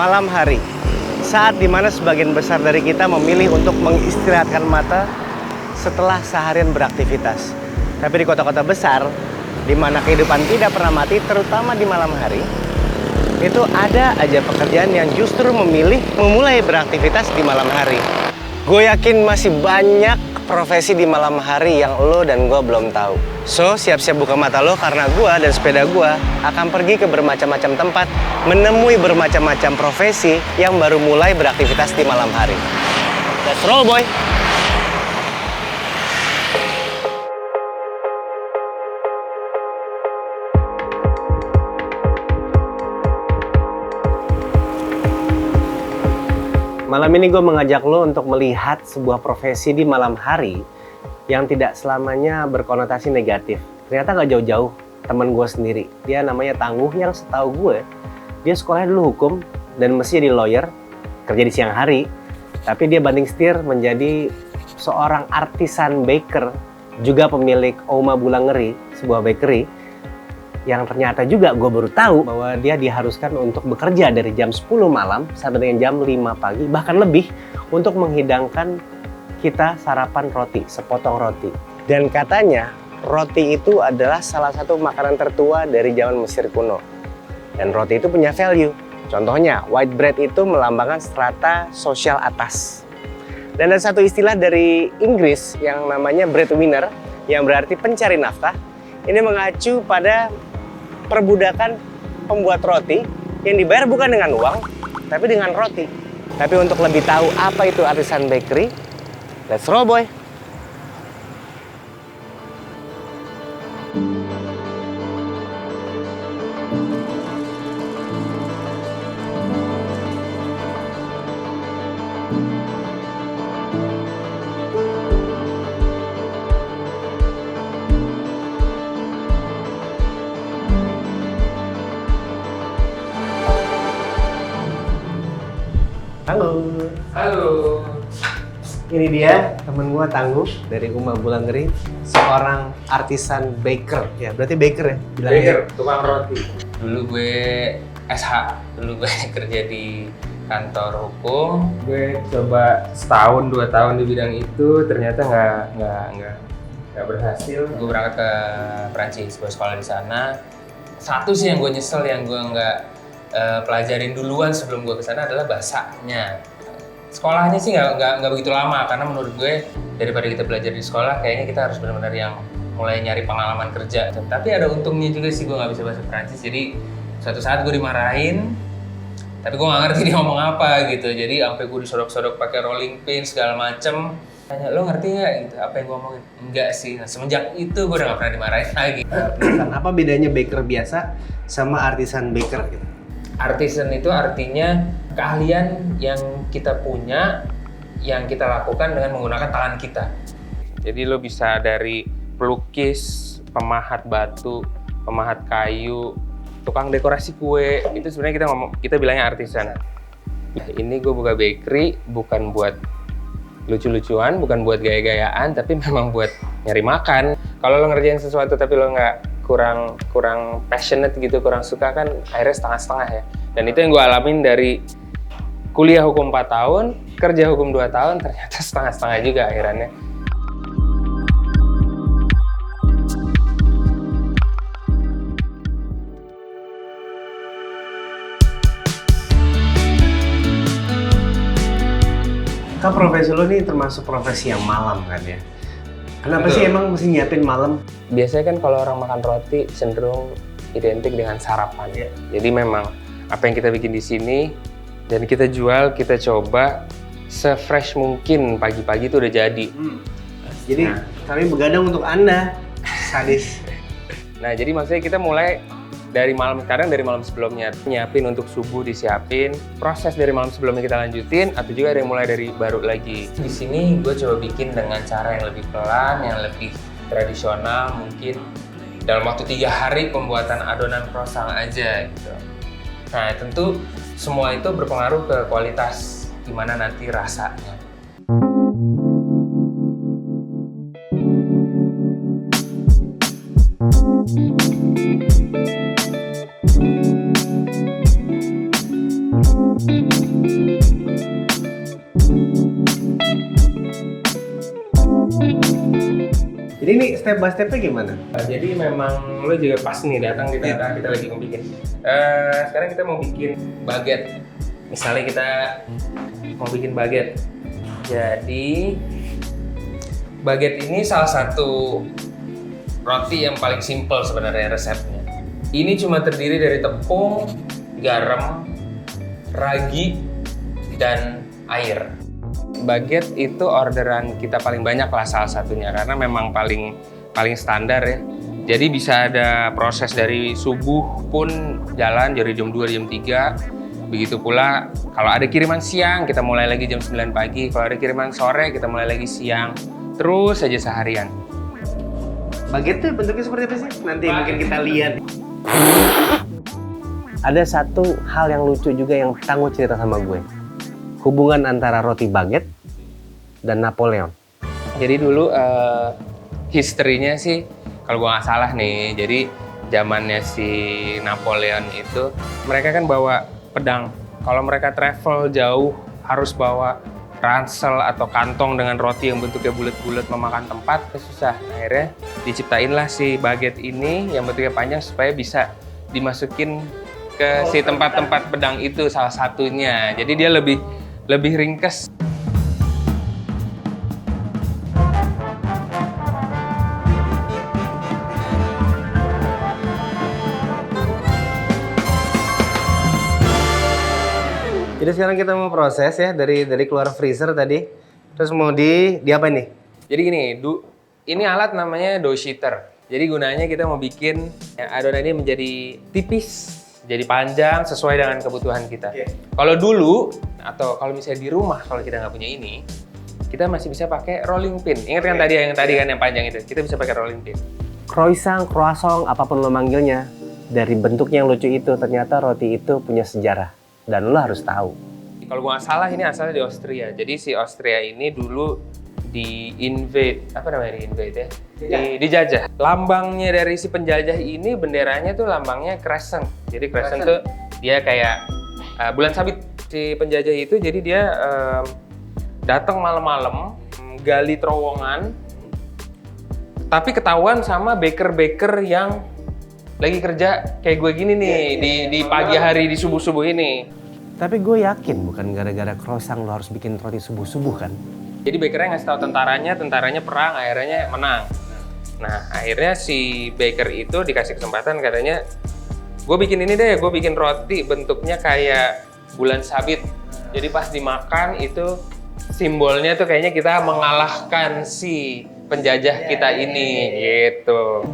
malam hari. Saat dimana sebagian besar dari kita memilih untuk mengistirahatkan mata setelah seharian beraktivitas. Tapi di kota-kota besar, di mana kehidupan tidak pernah mati, terutama di malam hari, itu ada aja pekerjaan yang justru memilih memulai beraktivitas di malam hari. Gue yakin masih banyak profesi di malam hari yang lo dan gue belum tahu. So, siap-siap buka mata lo karena gue dan sepeda gue akan pergi ke bermacam-macam tempat, menemui bermacam-macam profesi yang baru mulai beraktivitas di malam hari. Let's roll, boy! Malam ini gue mengajak lo untuk melihat sebuah profesi di malam hari yang tidak selamanya berkonotasi negatif. Ternyata gak jauh-jauh, teman gue sendiri. Dia namanya Tangguh, yang setahu gue, dia sekolahnya dulu hukum dan mesti jadi lawyer, kerja di siang hari. Tapi dia banting setir menjadi seorang artisan baker, juga pemilik Oma Bulangeri, sebuah bakery, yang ternyata juga gue baru tahu bahwa dia diharuskan untuk bekerja dari jam 10 malam sampai dengan jam 5 pagi, bahkan lebih, untuk menghidangkan kita sarapan roti, sepotong roti. Dan katanya roti itu adalah salah satu makanan tertua dari zaman Mesir kuno. Dan roti itu punya value. Contohnya, white bread itu melambangkan strata sosial atas. Dan ada satu istilah dari Inggris yang namanya breadwinner, yang berarti pencari nafkah. Ini mengacu pada perbudakan pembuat roti yang dibayar bukan dengan uang, tapi dengan roti. Tapi untuk lebih tahu apa itu artisan bakery, let's roll, boy! Halo. Halo. Ini dia temen gua Tangguh dari Uma Bulangeri, seorang artisan baker. Ya, berarti baker ya? Baker, tukang roti. Dulu gue SH, dulu gue kerja di kantor hukum. Gue coba setahun 2 tahun di bidang itu, ternyata nggak berhasil. Gue berangkat ke Prancis, gue sekolah di sana. Satu sih yang gue nyesel, yang gue nggak pelajarin duluan sebelum gue kesana adalah bahasanya. Sekolahnya sih nggak begitu lama, karena menurut gue daripada kita belajar di sekolah, kayaknya kita harus benar-benar yang mulai nyari pengalaman kerja. Tapi ada untungnya juga sih, gue nggak bisa bahasa Perancis, jadi suatu saat gue dimarahin, tapi gue nggak ngerti dia ngomong apa gitu. Jadi sampai gue disodok-sodok pakai rolling pin segala macem. Tanya, lo ngerti nggak gitu apa yang gue omongin? Enggak sih. Nah, semenjak itu gue udah nggak pernah dimarahin lagi. Apa bedanya baker biasa sama artisan baker gitu? Artisan itu artinya keahlian yang kita punya, yang kita lakukan dengan menggunakan tangan kita. Jadi lo bisa dari pelukis, pemahat batu, pemahat kayu, tukang dekorasi kue. Itu sebenarnya kita bilangnya artisan. Ini gue buka bakery bukan buat lucu-lucuan, bukan buat gaya-gayaan, tapi memang buat nyari makan. Kalau lo ngerjain sesuatu tapi lo kurang passionate gitu, kurang suka, kan akhirnya setengah-setengah ya. Dan itu yang gue alamin dari kuliah hukum 4 tahun, kerja hukum 2 tahun, ternyata setengah-setengah juga akhirnya. Kan profesi lo nih termasuk profesi yang malam kan ya? Kenapa Betul. sih emang mesti nyiapin malam? Biasanya kan kalau orang makan roti cenderung identik dengan sarapan. Ya. Jadi memang apa yang kita bikin di sini dan kita jual, kita coba se-fresh mungkin pagi-pagi itu udah jadi. Jadi kami begadang untuk Anda, sadis. Nah, jadi maksudnya kita mulai dari kadang dari malam sebelumnya, nyiapin untuk subuh disiapin, proses dari malam sebelumnya kita lanjutin, atau juga ada yang mulai dari baru lagi. Di sini gue coba bikin dengan cara yang lebih pelan, yang lebih tradisional, mungkin dalam waktu 3 hari pembuatan adonan croissant aja gitu. Nah, tentu semua itu berpengaruh ke kualitas gimana nanti rasanya. step by stepnya gimana? Jadi memang lo juga pas nih datang di tengah kita lagi mau bikin. Sekarang kita mau bikin baget. Misalnya kita mau bikin baget. Jadi baget ini salah satu roti yang paling simple sebenarnya resepnya. Ini cuma terdiri dari tepung, garam, ragi, dan air. Baget itu orderan kita paling banyak lah salah satunya karena memang paling standar ya. Jadi bisa ada proses dari subuh pun jalan dari jam 2 jam 3. Begitu pula kalau ada kiriman siang kita mulai lagi jam 9 pagi. Kalau ada kiriman sore kita mulai lagi siang. Terus saja seharian. Baget tuh bentuknya seperti apa sih? Nanti mungkin kita lihat. Ada satu hal yang lucu juga yang Tangguh cerita sama gue. Hubungan antara roti baget dan Napoleon. Jadi dulu history-nya sih kalau gua nggak salah nih, jadi zamannya si Napoleon itu mereka kan bawa pedang. Kalau mereka travel jauh harus bawa ransel atau kantong dengan roti yang bentuknya bulat-bulat memakan tempat, susah. Akhirnya diciptainlah si baget ini yang bentuknya panjang supaya bisa dimasukin ke si tempat-tempat pedang itu salah satunya. Jadi dia lebih ringkas. Jadi sekarang kita mau proses ya dari keluar freezer tadi. Terus mau di apa nih? Jadi gini, ini alat namanya dough sheeter. Jadi gunanya kita mau bikin adonan ini menjadi tipis, jadi panjang sesuai dengan kebutuhan kita. Kalau dulu atau kalau misalnya di rumah kalau kita nggak punya ini, kita masih bisa pakai rolling pin. Ingat kan tadi kan yang panjang itu, kita bisa pakai rolling pin. Croissant, croissant, apapun lo manggilnya, dari bentuknya yang lucu itu ternyata roti itu punya sejarah dan lo harus tahu. Kalau gua nggak salah ini asalnya di Austria. Jadi si Austria ini dulu di-invade ya? Dijajah. Lambangnya dari si penjajah ini benderanya tuh lambangnya crescent. Jadi crescent tuh dia kayak bulan sabit si penjajah itu. Jadi dia datang malam-malam, gali terowongan, tapi ketahuan sama baker-baker yang lagi kerja kayak gue gini nih di pagi hari di subuh-subuh ini. Tapi gue yakin bukan gara-gara croissant lo harus bikin roti subuh-subuh kan? Jadi bakernya ngasih tahu tentaranya perang, akhirnya menang. Nah, akhirnya si baker itu dikasih kesempatan katanya, gue bikin ini deh, gue bikin roti bentuknya kayak bulan sabit. Jadi pas dimakan itu simbolnya tuh kayaknya kita mengalahkan si penjajah kita ini, gitu.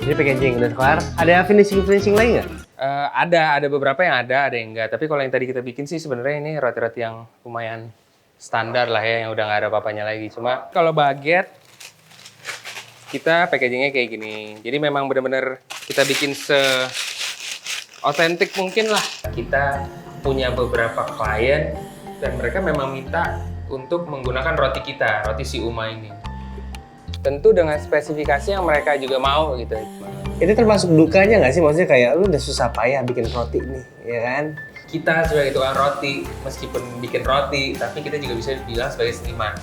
Ini packaging udah kelar. Ada finishing lagi nggak? Ada beberapa yang ada yang enggak. Tapi kalau yang tadi kita bikin sih sebenarnya ini roti-roti yang lumayan standar lah ya, yang udah nggak ada apa-apanya lagi. Cuma kalau baget, kita packagingnya kayak gini. Jadi memang benar-benar kita bikin se-otentik mungkin lah. Kita punya beberapa klien dan mereka memang minta untuk menggunakan roti kita, roti si Uma ini. Tentu dengan spesifikasi yang mereka juga mau gitu. Itu termasuk dukanya nggak sih? Maksudnya kayak lu udah susah payah bikin roti nih, ya kan? Kita sebagai tukang roti, meskipun bikin roti, tapi kita juga bisa dibilang sebagai seniman.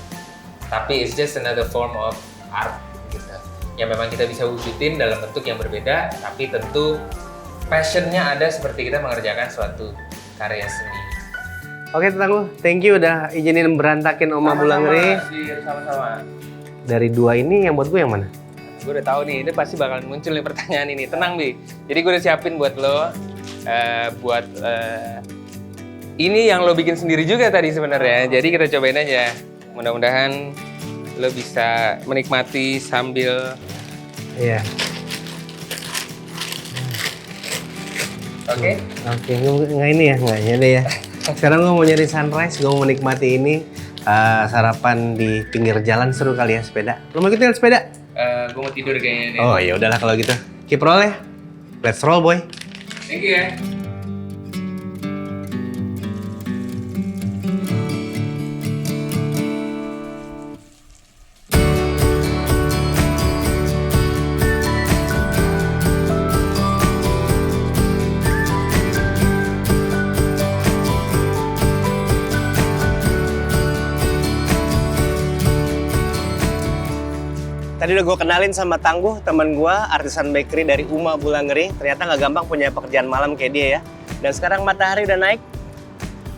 Tapi it's just another form of art gitu. Yang memang kita bisa wujudin dalam bentuk yang berbeda, tapi tentu passionnya ada seperti kita mengerjakan suatu karya seni. Oke, Tangguh, thank you udah izinin berantakin Oma Bulangri. Sama-sama. Dari dua ini yang buat gue yang mana? Gue udah tahu nih, ini pasti bakalan muncul nih pertanyaan ini. Tenang, Bi. Jadi gue udah siapin buat lo, ini yang lo bikin sendiri juga tadi sebenarnya. Jadi kita cobain aja. Mudah-mudahan lo bisa menikmati sambil... Iya. Oke? Oke, nggak ini ya, nggak ada ya. Sekarang gue mau nyari sunrise, gue mau menikmati ini sarapan di pinggir jalan seru kali ya sepeda. Lo mau ikutin sepeda? Gue mau tidur kayaknya nih. Oh ya udahlah kalau gitu. Keep roll ya. Let's roll boy. Thank you ya. Tadi udah gue kenalin sama Tangguh, teman gue, artisan bakery dari Uma Bulangeri. Ternyata nggak gampang punya pekerjaan malam kayak dia ya. Dan sekarang matahari udah naik.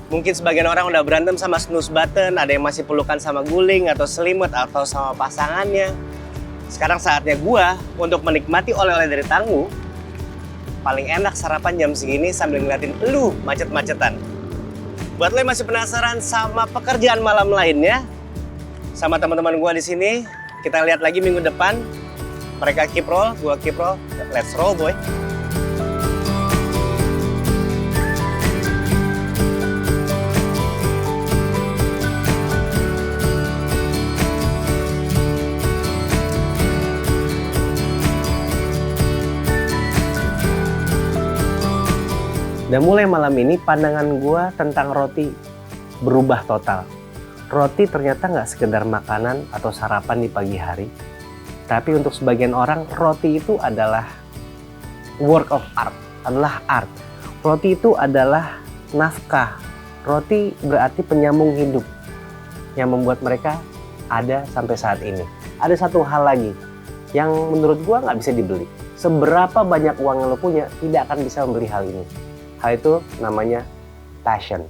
Mungkin sebagian orang udah berantem sama snooze button, ada yang masih pelukan sama guling atau selimut atau sama pasangannya. Sekarang saatnya gue untuk menikmati oleh-oleh dari Tangguh. Paling enak sarapan jam segini sambil ngeliatin lu macet-macetan. Buat lo yang masih penasaran sama pekerjaan malam lainnya, sama teman-teman gue di sini, kita lihat lagi minggu depan. Mereka keep roll, gua keep roll. Let's roll, boy. Dan mulai malam ini pandangan gua tentang roti berubah total. Roti ternyata nggak sekedar makanan atau sarapan di pagi hari. Tapi untuk sebagian orang, roti itu adalah work of art, adalah art. Roti itu adalah nafkah. Roti berarti penyambung hidup yang membuat mereka ada sampai saat ini. Ada satu hal lagi yang menurut gua nggak bisa dibeli. Seberapa banyak uang yang lo punya, tidak akan bisa membeli hal ini. Hal itu namanya passion.